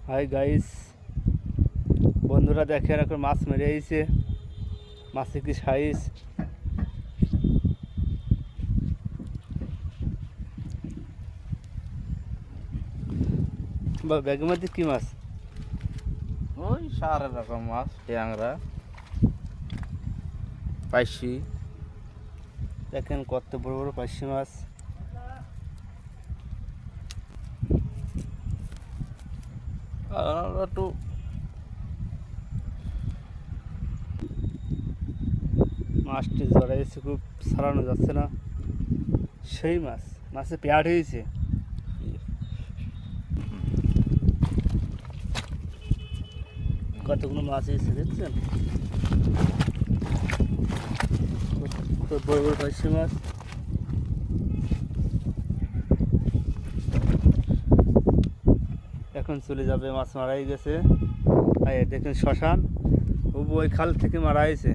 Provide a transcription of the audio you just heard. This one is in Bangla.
হাই গাইস, বন্ধুরা দেখেন এখন মাছ মেরে আইছে। মাছে কি সাইজ! বা ব্যাগের মধ্যে কি মাছ? ওই সারা রকম মাছ, ট্যাংরা, পাইসি। দেখেন কত বড় বড় পার্শে মাছ। একটু মাছটি জড়াইছে, খুব সারানো যাচ্ছে না। সেই মাছ, মাছে পেয়ার হয়েছে। কতগুলো মাছ এসেছে দেখছেন, কত বড় বড় পার্শে মাছ। এখন চলে যাবে, মাছ মারাই গেছে। আর দেখেন শ্মশান, ওই খাল থেকে মারা হয়েছে।